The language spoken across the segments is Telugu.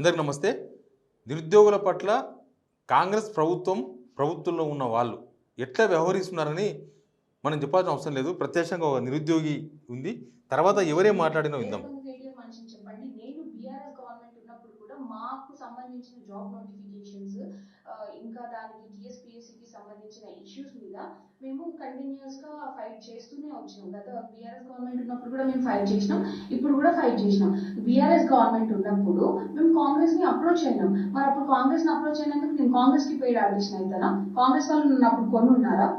అందరికీ నమస్తే. నిరుద్యోగుల పట్ల కాంగ్రెస్ ప్రభుత్వంలో ఉన్న వాళ్ళు ఎట్లా వ్యవహరిస్తున్నారని మనం చెప్పాల్సిన అవసరం లేదు. ప్రత్యక్షంగా ఒక నిరుద్యోగి ఉంది. తర్వాత ఎవరేం మాట్లాడినా విందాం. చెప్పండి, నేను బీఆర్ఎస్ గవర్నమెంట్ ఉన్నప్పుడు కూడా మాకు సంబంధించిన జాబ్ నోటిఫికేషన్స్ ఇంకా దానికి టీఎస్పీఎస్సీకి సంబంధించిన ఇష్యూస్ మీద మేము కంటిన్యూస్ గా ఫైట్ చేస్తూనే వచ్చినాం. గత బీఆర్ఎస్ గవర్నమెంట్ ఉన్నప్పుడు కూడా మేము ఫైట్ చేసినాం, ఇప్పుడు కూడా ఫైట్ చేసినాం. బీఆర్ఎస్ గవర్నమెంట్ ఉన్నప్పుడు మేము కాంగ్రెస్ ని అప్రోచ్ అయినాం. మరి అప్పుడు కాంగ్రెస్ ని అప్రోచ్ అయినందుకు నేను కాంగ్రెస్ కి పెయిడ్ ఆర్టిస్ట్ అవుతానా? కాంగ్రెస్ వాళ్ళు నన్ను అప్పుడు కొని ఉన్నారా?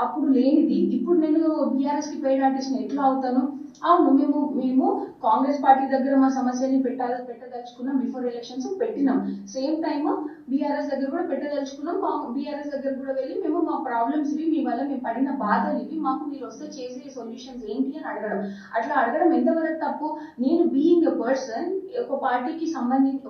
అప్పుడు లేనిది ఇప్పుడు నేను బీఆర్ఎస్ కి పెయిడ్ ఆర్టిస్ట్ ఎట్లా అవుతాను? అవును, మేము కాంగ్రెస్ పార్టీ దగ్గర మా సమస్యని పెట్టదలుచుకున్నాం. బిఫోర్ ఎలక్షన్స్ పెట్టినాం. సేమ్ టైమ్ బీఆర్ఎస్ దగ్గర కూడా పెట్టదలుచుకున్నాం. బీఆర్ఎస్ దగ్గర కూడా వెళ్ళి మేము మా ప్రాబ్లమ్స్ ఇవి, మీ వల్ల మేము పడిన బాధలు ఇవి, మాకు మీరు వస్తే చేసే సొల్యూషన్స్ ఏంటి అని అడగడం. అట్లా అడగడం ఎంతవరకు తప్పు? నేను బీయింగ్ ఎ పర్సన్ ఒక పార్టీకి సంబంధించి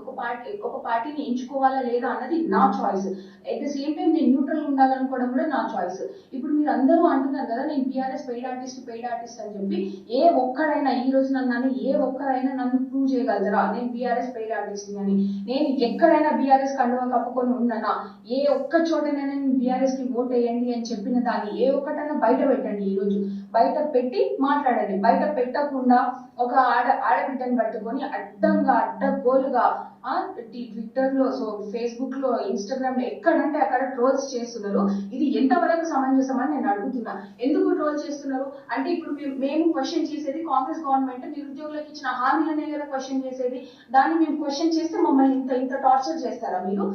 ఒక పార్టీని ఎంచుకోవాలా లేదా అన్నది నా choice. At the same time నేను న్యూట్రల్ ఉండాలనుకోవడం కూడా నా చాయిస్. ఇప్పుడు మీరు అందరూ అంటున్నారు కదా నేను బీఆర్ఎస్ పెయిడ్ ఆర్టిస్ట్ అని చెప్పి. ఏ ఒక్కడైనా ఈ రోజు నన్ను ప్రూవ్ చేయగలరా నేను బీఆర్ఎస్ పెయిడ్ ఆర్టిస్ట్ అని? నేను ఎక్కడైనా బీఆర్ఎస్ కండువా కప్పుకొని ఉన్నానా? ఏ ఒక్క చోటనైనా నేను బీఆర్ఎస్ కి ఓట్ వేయండి అని చెప్పిన దాన్ని ఏ ఒక్కటైనా బయట పెట్టండి. ఈ రోజు బయట పెట్టి మాట్లాడండి. బయట పెట్టకుండా ఒక ఆడబిడ్డని పట్టుకొని అడ్డగోలుగా ట్విట్టర్ లో, ఫేస్బుక్ లో, ఇన్స్టాగ్రామ్ లో ఎక్కడంటే అక్కడ ట్రోల్స్ చేస్తున్నారు. ఇది ఎంతవరకు సమంజసం అని నేను అడుగుతున్నా. ఎందుకు ట్రోల్ చేస్తున్నారు అంటే ఇప్పుడు మేము క్వశ్చన్ చేసేది కాంగ్రెస్ గవర్నమెంట్ నిరుద్యోగులకు ఇచ్చిన హామీలనే కదా క్వశ్చన్ చేసేది. దాన్ని మేము క్వశ్చన్ చేస్తే మమ్మల్ని ఇంత టార్చర్ చేస్తారా మీరు?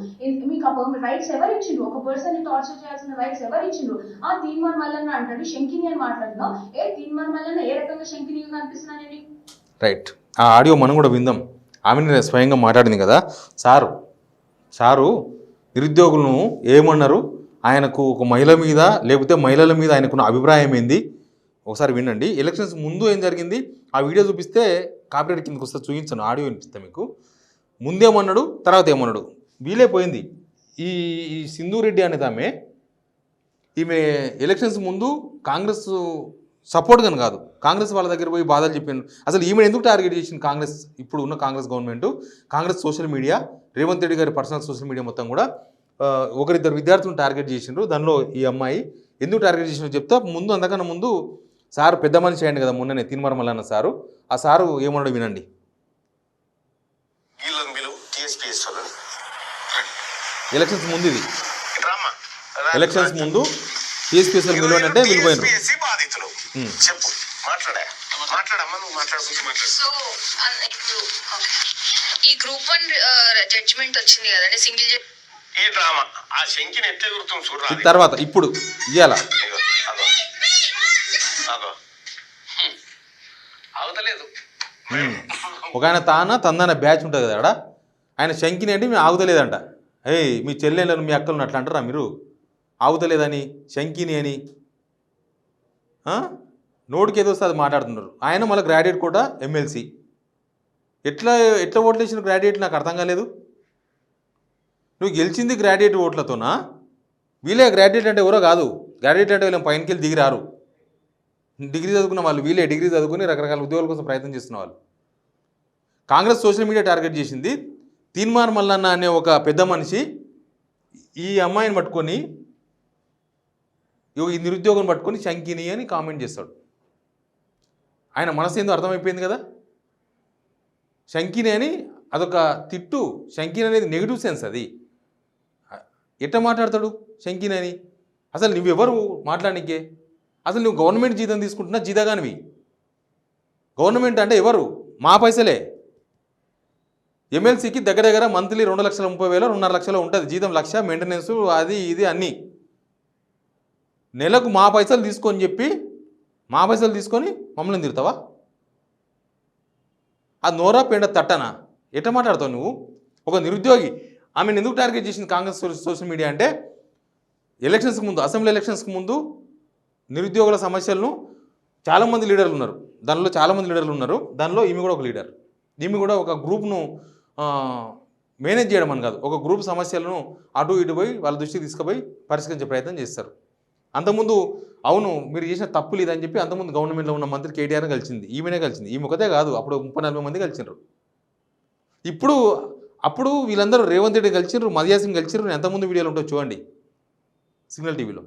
మీకు రైట్స్ ఎవరు ఇచ్చిండ్రు? ఒక పర్సన్ ని టార్చర్ చేయాల్సిన రైట్స్ ఎవరు ఇచ్చిండ్రు? తీన్మార్ మల్లన్న అంటాడు శంకిని అని మాట్లాడుతున్నావు. తీన్మార్ మల్లన్న ఏ రకంగా శంకినిగా కనిపిస్తున్నానండి? రైట్, ఆ ఆడియో మనం కూడా విందాం. ఆమె స్వయంగా మాట్లాడింది కదా. సారు నిరుద్యోగులను ఏమన్నారు, ఆయనకు ఒక మహిళ మీద లేకపోతే మహిళల మీద ఆయనకున్న అభిప్రాయం ఏంది ఒకసారి వినండి. ఎలక్షన్స్ ముందు ఏం జరిగింది ఆ వీడియో చూపిస్తే కాపీరైట్ కిందకి వస్తే చూపించాను. ఆడియో వినిపిస్తే మీకు. ముందేమన్నాడు, తర్వాత ఏమన్నాడు వీలే పోయింది. ఈ సింధూరెడ్డి అనేది ఈమె ఎలక్షన్స్ ముందు కాంగ్రెస్ సపోర్ట్ కానీ కాదు, కాంగ్రెస్ వాళ్ళ దగ్గర పోయి బాధలు చెప్పాను. అసలు ఈమెను ఎందుకు టార్గెట్ చేసింది కాంగ్రెస్? ఇప్పుడు ఉన్న Congress government, Congress social media, Revanth Reddy గారి పర్సనల్ సోషల్ మీడియా మొత్తం కూడా ఒకరిద్దరు విద్యార్థులను టార్గెట్ చేసిండ్రు. దానిలో ఈ అమ్మాయి ఎందుకు టార్గెట్ చేసిండ్రు చెప్తా. అంతకన్నా ముందు సారు పెద్ద మనిషి అయ్యండి కదా మొన్ననే, తీన్మార్ మల్లన్న సారు. ఆ సారు ఏమన్నాడు వినండి. ఎలక్షన్స్ ముందు ఇది, ఎలక్షన్స్ ముందు టీఎస్పీఎస్ఎల్ విలువ అంటే విలువైన ఈ గ్రూప్ 1 జడ్జిమెంట్ వచ్చింది కదండి, సింగిల్ ఈ డ్రామా ఆ శంకిని ఎట్లా గుర్తుంది చూడాలి. తర్వాత ఇప్పుడు ఇయ్యాల అవతలేదు ఒక ఆయన తందన బ్యాచ్ ఉంటుంది కదా, ఆయన శంకిని అంటే మేము ఆగుతలేదంట. మీ చెల్లెళ్ళను మీ అక్కలను అట్లా అంటారా మీరు? ఆగుతలేదని శంకిని అని నోటికి ఏదో వస్తే అది మాట్లాడుతున్నారు. ఆయన మళ్ళీ గ్రాడ్యుయేట్ కూడా ఎమ్మెల్సీ. ఎట్లా ఓట్లు వేసిన గ్రాడ్యుయేట్ నాకు అర్థం కాలేదు. నువ్వు గెలిచింది గ్రాడ్యుయేట్ ఓట్లతోనా? వీళ్ళే గ్రాడ్యుయేట్ అంటే ఎవరో కాదు. గ్రాడ్యుయేట్ అంటే వీళ్ళని పైనకి వెళ్ళి దిగిరారు. డిగ్రీ చదువుకున్న వాళ్ళు వీళ్ళే. డిగ్రీ చదువుకుని రకరకాల ఉద్యోగాల కోసం ప్రయత్నం చేస్తున్న వాళ్ళు. కాంగ్రెస్ సోషల్ మీడియా టార్గెట్ చేసింది. తీన్మార్ మల్లన్న అనే ఒక పెద్ద మనిషి ఈ అమ్మాయిని పట్టుకొని, ఈ నిరుద్యోగం పట్టుకొని శంకిని అని కామెంట్ చేస్తాడు. ఆయన మనసు ఏందో అర్థమైపోయింది కదా. శంకిని అని అదొక తిట్టు. శంకిని అనేది నెగిటివ్ సెన్స్. అది ఎట్లా మాట్లాడతాడు శంకిని అని? అసలు నువ్వెవరు మాట్లాడనికే? అసలు నువ్వు గవర్నమెంట్ జీతం తీసుకుంటున్నా జీతగానివి. గవర్నమెంట్ అంటే ఎవరు? మా పైసలే. ఎమ్మెల్సీకి దగ్గర మంత్లీ 2,30,000 2.5 లక్షలు ఉంటుంది జీతం. 1 లక్ష మెయింటెనెన్స్ అది ఇది అన్నీ. నెలకు మా పైసలు తీసుకొని మమ్మల్ని తిడతావా? అది నోరా పెండ తట్టనా? ఎట్లా మాట్లాడతావు నువ్వు? ఒక నిరుద్యోగి ఆమెను ఎందుకు టార్గెట్ చేసింది కాంగ్రెస్ సోషల్ మీడియా అంటే, ఎలక్షన్స్కి ముందు, అసెంబ్లీ ఎలక్షన్స్కి ముందు నిరుద్యోగుల సమస్యలను చాలామంది లీడర్లు ఉన్నారు. దానిలో ఈమె కూడా ఒక లీడర్. ఈమె కూడా ఒక గ్రూప్ను మేనేజ్ చేయడం అని కాదు, ఒక గ్రూప్ సమస్యలను అటు ఇటు పోయి వాళ్ళ దృష్టికి తీసుకుపోయి పరిష్కరించే ప్రయత్నం చేస్తారు. అంతకుముందు అవును మీరు చేసిన తప్పులు ఇదని చెప్పి అంతకుముందు గవర్నమెంట్లో ఉన్న మంత్రి కేటీఆర్ కలిసింది, ఈమెనే కలిసింది. ఈమె ఒకతే కాదు, అప్పుడు 30-40 మంది కలిసినారు. ఇప్పుడు అప్పుడు వీళ్ళందరూ రేవంత్ రెడ్డి కలిసిర్రు, మదియా సింగ్ కలిసిర్రు, ఎంతమంది వీడియోలు ఉంటో చూడండి సిగ్నల్ టీవీలో.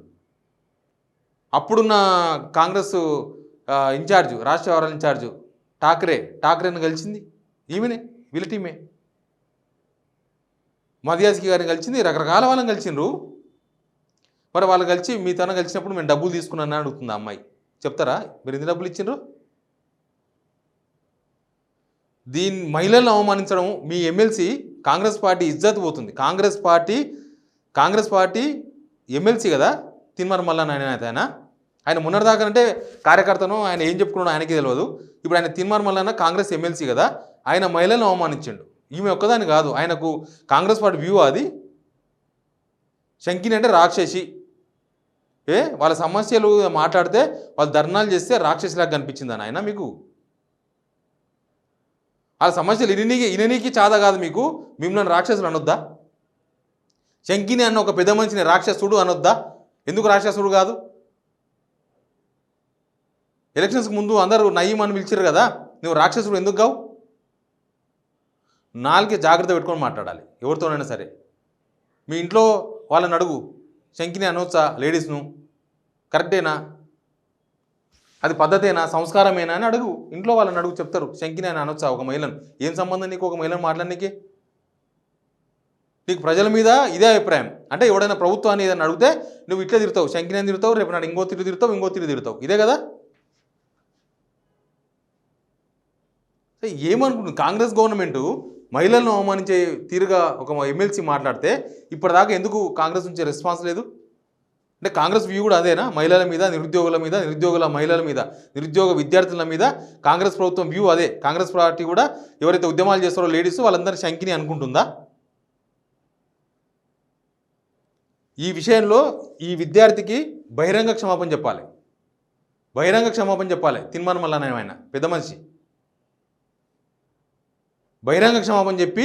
అప్పుడున్న కాంగ్రెస్ ఇన్ఛార్జ్, రాష్ట్ర వ్యవహారాల ఇన్ఛార్జు ఠాక్రేని కలిసింది ఈమెనే, వీళ్ళ టీమే. మదియాస్కి గారిని కలిసింది, రకరకాల వాళ్ళని కలిసిండ్రు. మరి వాళ్ళు కలిసి మీ తన కలిసినప్పుడు మేము డబ్బులు తీసుకున్నానని అడుగుతుంది ఆ అమ్మాయి. చెప్తారా మీరు ఎన్ని డబ్బులు ఇచ్చిండ్రు? దీన్ని మహిళలను అవమానించడం మీ ఎమ్మెల్సీ కాంగ్రెస్ పార్టీ ఇజ్జత్ పోతుంది. కాంగ్రెస్ పార్టీ ఎమ్మెల్సీ కదా తిన్మర్ మల్లన్న ఆయన మొన్నటిదాకా అంటే కార్యకర్తను ఆయన ఏం చెప్పుకున్నాడో ఆయనకి తెలియదు. ఇప్పుడు ఆయన తిన్మర్ మల్లన్న కాంగ్రెస్ ఎమ్మెల్సీ కదా, ఆయన మహిళలను అవమానించిండు. ఈమె ఒక్కదాని కాదు, ఆయనకు కాంగ్రెస్ పార్టీ వ్యూ అది. శంకిని అంటే రాక్షసి, వాళ్ళ సమస్యలు మాట్లాడితే వాళ్ళు ధర్నాలు చేస్తే రాక్షసిలాగా కనిపించిందని ఆయన మీకు. వాళ్ళ సమస్యలు ఇననీకి చాదా కాదు మీకు, మిమ్మల్ని రాక్షసులు అనొద్దా? శంకిని అన్న ఒక పెద్ద మనిషిని రాక్షసుడు అనొద్దా? ఎందుకు రాక్షసుడు కాదు? ఎలక్షన్స్కి ముందు అందరూ నయీం అని పిలిచారు కదా, నువ్వు రాక్షసుడు ఎందుకు కావు? నాలుగే జాగ్రత్త పెట్టుకొని మాట్లాడాలి ఎవరితోనైనా సరే. మీ ఇంట్లో వాళ్ళని అడుగు, శంకిని అనొచ్చా లేడీస్ను? కరెక్టేనా? అది పద్ధతేనా, సంస్కారమేనా అని అడుగు. ఇంట్లో వాళ్ళని అడుగు, చెప్తారు. శంకిని అని అనొచ్చా ఒక మహిళను? ఏం సంబంధం నీకు ఒక మహిళను మాట్లాడనీకి? నీకు ప్రజల మీద ఇదే అభిప్రాయం అంటే ఎవడైనా ప్రభుత్వాన్ని ఏదైనా అడిగితే నువ్వు ఇట్లా తిరుగుతావు, శంకిని అని తిరుగుతావు, రేపు నాడు ఇంకో తిరుగు తిరుగుతావు, ఇదే కదా? ఏమనుకుంటుంది కాంగ్రెస్ గవర్నమెంటు? మహిళలను అవమానించే తీరుగా ఒక ఎమ్మెల్సీ మాట్లాడితే ఇప్పటిదాకా ఎందుకు కాంగ్రెస్ నుంచి రెస్పాన్స్ లేదు? అంటే కాంగ్రెస్ వ్యూ కూడా అదేనా? మహిళల మీద, నిరుద్యోగుల మహిళల మీద, నిరుద్యోగ విద్యార్థుల మీద కాంగ్రెస్ ప్రభుత్వం వ్యూ అదే. కాంగ్రెస్ పార్టీ కూడా ఎవరైతే ఉద్యమాలు చేస్తారో లేడీస్ వాళ్ళందరూ శంకిని అనుకుంటుందా? ఈ విషయంలో ఈ విద్యార్థికి బహిరంగ క్షమాపణ చెప్పాలి. తిన్మర్ మల్లన్న ఆయన పెద్ద మనిషి బహిరంగ క్షమాపణ చెప్పి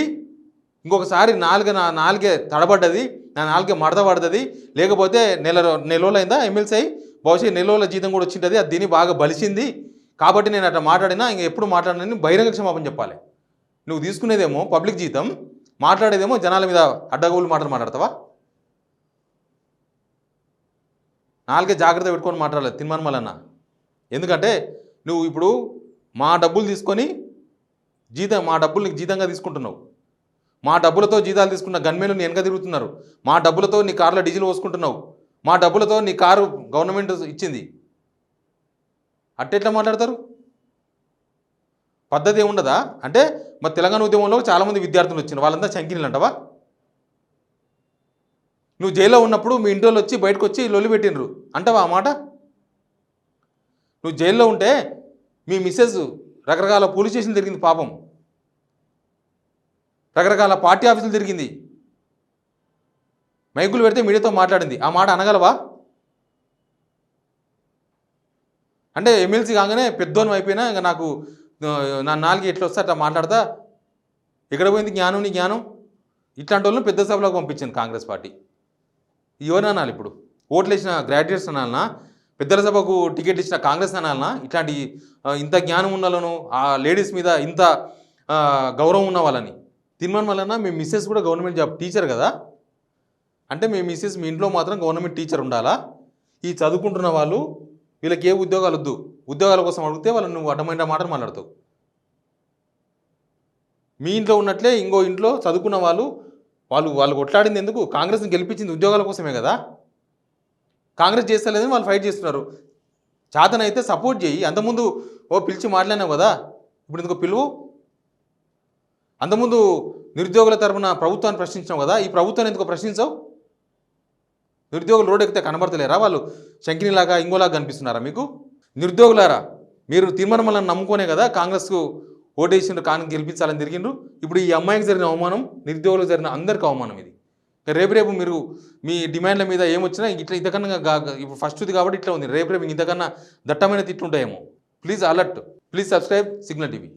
ఇంకొకసారి నాలుగే తడబడ్డది, నా నాలుగే మడత పడుతుంది, లేకపోతే నెల అయిందా ఎమ్మెల్సీ అయ్యి, బహుశా నెల రోజుల జీతం కూడా వచ్చింటుంది, అది దీన్ని బాగా బలిసింది కాబట్టి నేను అట్లా మాట్లాడినా, ఇంక ఎప్పుడు మాట్లాడినని బహిరంగ క్షమాపణ చెప్పాలి. నువ్వు తీసుకునేదేమో పబ్లిక్ జీతం, మాట్లాడేదేమో జనాల మీద అడ్డగోలు మాట్లాడతావా? నాలుగే జాగ్రత్త పెట్టుకొని మాట్లాడాలి తిన్మర్ మల్లన్న. ఎందుకంటే నువ్వు ఇప్పుడు మా డబ్బులు తీసుకొని మా డబ్బులు నీకు జీతంగా తీసుకుంటున్నావు. మా డబ్బులతో జీతాలు తీసుకున్న గన్మెన్లు నీ వెనక తిరుగుతున్నారు. మా డబ్బులతో నీ కారులో డీజిల్ పోసుకుంటున్నావు. మా డబ్బులతో నీ కారు గవర్నమెంట్ ఇచ్చింది. అట్టెట్లా మాట్లాడతారు? పద్ధతి ఏముండదా? అంటే మరి తెలంగాణ ఉద్యమంలో చాలామంది విద్యార్థులు వచ్చినారు, వాళ్ళంతా శంకినీలు అంటావా? నువ్వు జైల్లో ఉన్నప్పుడు మీ ఇంటి వాళ్ళు వచ్చి బయటకు వచ్చి లొల్లి పెట్టినరు అంటావా ఆ మాట? నువ్వు జైల్లో ఉంటే మీ మిస్సెస్ రకరకాల పోలీస్ స్టేషన్లు తిరిగింది, పాపం రకరకాల పార్టీ ఆఫీసులు తిరిగింది, మైకులు పెడితే మీడియాతో మాట్లాడింది. ఆ మాట అనగలవా? అంటే ఎమ్మెల్సీ కాగానే పెద్దోని అయిపోయినా ఇంకా నాకు నా నాలుగు ఎట్లా వస్తే అట్లా మాట్లాడతా, ఎక్కడ పోయింది జ్ఞానం? నీ జ్ఞానం? ఇట్లాంటి వాళ్ళని పెద్ద సభలోకి పంపించింది కాంగ్రెస్ పార్టీ. ఎవరు అనాలి ఇప్పుడు? ఓట్లు వేసిన గ్రాడ్యుయేట్స్ అనాలనా, పెద్దల సభకు టికెట్ ఇచ్చిన కాంగ్రెస్ అనాలనా? ఇట్లాంటి ఇంత జ్ఞానం ఉన్న వాళ్ళను, ఆ లేడీస్ మీద ఇంత గౌరవం ఉన్న వాళ్ళని. తిన్మర్ మల్లన్న మీ మిస్సెస్ కూడా గవర్నమెంట్ జాబ్ టీచర్ కదా, అంటే మీ మిస్సెస్ మీ ఇంట్లో మాత్రం గవర్నమెంట్ టీచర్ ఉండాలా? ఈ చదువుకుంటున్న వాళ్ళు వీళ్ళకి ఏ ఉద్యోగాలు వద్దు, ఉద్యోగాల కోసం అడిగితే వాళ్ళని నువ్వు అడ్డమైన మాటలు మాట్లాడతావు. మీ ఇంట్లో ఉన్నట్లే ఇంకో ఇంట్లో చదువుకున్న వాళ్ళు కొట్లాడింది ఎందుకు? కాంగ్రెస్ని గెలిపించింది ఉద్యోగాల కోసమే కదా. కాంగ్రెస్ చేస్తలేదని వాళ్ళు ఫైట్ చేస్తున్నారు. చేతనైతే సపోర్ట్ చేయి. అంతకుముందు పిలిచి మాట్లాడినావు కదా, ఇప్పుడు ఎందుకు పిలువు? అంతకుముందు నిరుద్యోగుల తరఫున ప్రభుత్వాన్ని ప్రశ్నించావు కదా, ఈ ప్రభుత్వాన్ని ఎందుకు ప్రశ్నించావు? నిరుద్యోగులు రోడ్డు ఎక్కితే కనబడతలేరా? వాళ్ళు శంకినిలాగా ఇంకోలాగా కనిపిస్తున్నారా మీకు? నిరుద్యోగులారా, మీరు తిన్మర్ మల్లన్న నమ్ముకోనే కదా కాంగ్రెస్కు ఓటేసిండ్రు, కాంగ్రెస్ గెలిపించాలని తిరిగిండ్రు. ఇప్పుడు ఈ అమ్మాయికి జరిగిన అవమానం, నిరుద్యోగులకు జరిగిన అందరికీ అవమానం ఇది. రేపు మీరు మీ డిమాండ్ల మీద ఏమొచ్చినా ఇట్లా ఇంతకన్నా ఇప్పుడు ఫస్ట్ది కాబట్టి ఇట్లా ఉంది, రేపు ఇంతకన్నా దట్టమైన తిట్లుంటాయేమో. Please alert, please subscribe signal TV.